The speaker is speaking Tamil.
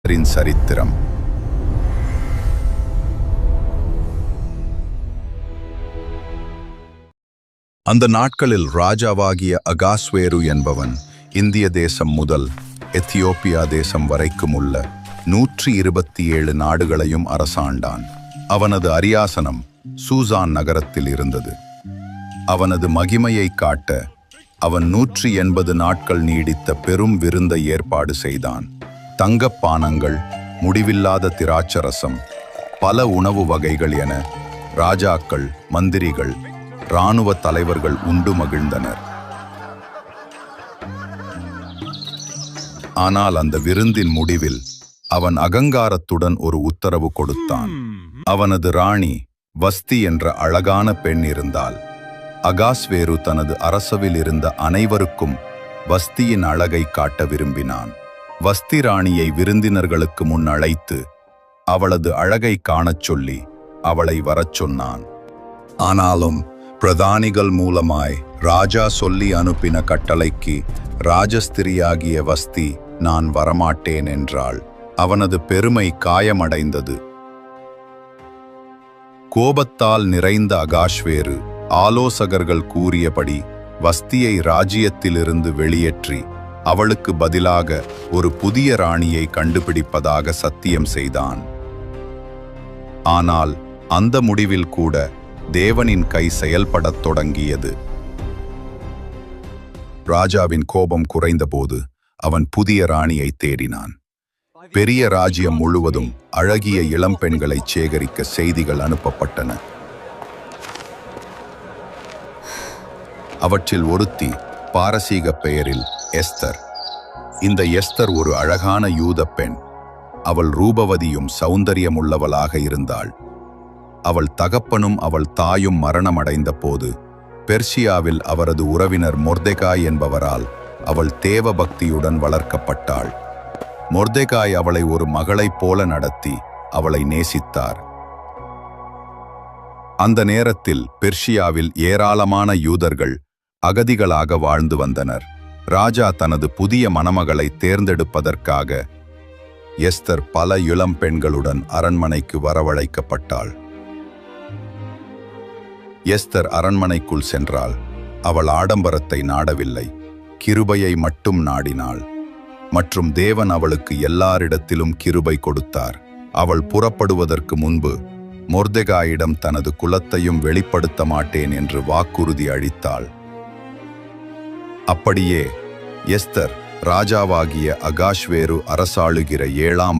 எஸ்தரின் சரித்திரம். அந்த நாட்களில் ராஜாவாகிய அகாஸ்வேரு என்பவன் இந்திய தேசம் முதல் எத்தியோப்பியா தேசம் வரைக்கும் உள்ள 127 நாடுகளையும் அரசாண்டான். அவனது அரியாசனம் சூசான் நகரத்தில் இருந்தது. அவனது மகிமையை காட்ட அவன் 180 நாட்கள் நீடித்த பெரும் விருந்தை ஏற்பாடு செய்தான். தங்கப்பானங்கள், முடிவில்லாத திராட்சரசம், பல உணவு வகைகள் என ராஜாக்கள், மந்திரிகள், இராணுவ தலைவர்கள் உண்டு மகிழ்ந்தனர். ஆனால் அந்த விருந்தின் முடிவில் அவன் அகங்காரத்துடன் ஒரு உத்தரவு கொடுத்தான். அவனது ராணி வஸ்தி என்ற அழகான பெண் இருந்தாள். அகாஸ்வேரு தனது அரசவில் இருந்த அனைவருக்கும் வஸ்தியின் அழகை காட்ட விரும்பினான். வஸ்தி ராணியை விருந்தினர்களுக்கு முன் அழைத்து அவளது அழகை காணச் சொல்லி அவளை வரச் சொன்னான். ஆனாலும் பிரதானிகள் மூலமாய் ராஜா சொல்லி அனுப்பின கட்டளைக்கு ராஜஸ்திரியாகிய வஸ்தி நான் வரமாட்டேன் என்றாள். அவனது பெருமை காயமடைந்தது. கோபத்தால் நிறைந்த அகாஸ்வேரு ஆலோசகர்கள் கூறியபடி வஸ்தியை ராஜ்யத்திலிருந்து வெளியேற்றி அவளுக்கு பதிலாக ஒரு புதிய ராணியை கண்டுபிடிப்பதாக சத்தியம் செய்தான். ஆனால் அந்த முடிவில் கூட தேவனின் கை செயல்படத் தொடங்கியது. ராஜாவின் கோபம் குறைந்தபோது அவன் புதிய ராணியை தேடினான். பெரிய ராஜ்யம் முழுவதும் அழகிய இளம்பெண்களை சேகரிக்க செய்திகள் அனுப்பப்பட்டன. அவற்றில் ஒருத்தி பாரசீக பெயரில் எஸ்தர். இந்த எஸ்தர் ஒரு அழகான யூத பெண். அவள் ரூபவதியும் சௌந்தரியமுள்ளவளாக இருந்தாள். அவள் தகப்பனும் அவள் தாயும் மரணமடைந்த போது பெர்சியாவில் அவரது உறவினர் மொர்தெகாய் என்பவரால் அவள் தேவ பக்தியுடன் வளர்க்கப்பட்டாள். மொர்தெகாய் அவளை ஒரு மகளைப் போல நடத்தி அவளை நேசித்தார். அந்த நேரத்தில் பெர்சியாவில் ஏராளமான யூதர்கள் அகதிகளாக வாழ்ந்து வந்தனர். ராஜா தனது புதிய மணமகளை தேர்ந்தெடுப்பதற்காக எஸ்தர் பல இளம் பெண்களுடன் அரண்மனைக்கு வரவழைக்கப்பட்டாள். எஸ்தர் அரண்மனைக்குள் சென்றாள். அவள் ஆடம்பரத்தை நாடவில்லை, கிருபையை மட்டும் நாடினாள். மற்றும் தேவன் அவளுக்கு எல்லாரிடத்திலும் கிருபை கொடுத்தார். அவள் புறப்படுவதற்கு முன்பு மொர்தெகாயிடம் தனது குலத்தையும் வெளிப்படுத்த மாட்டேன் என்று வாக்குறுதி அளித்தாள். அப்படியே எஸ்தர் ராஜாவாகிய அகாஸ்வேரு அரசாளுகிற 7ஆம்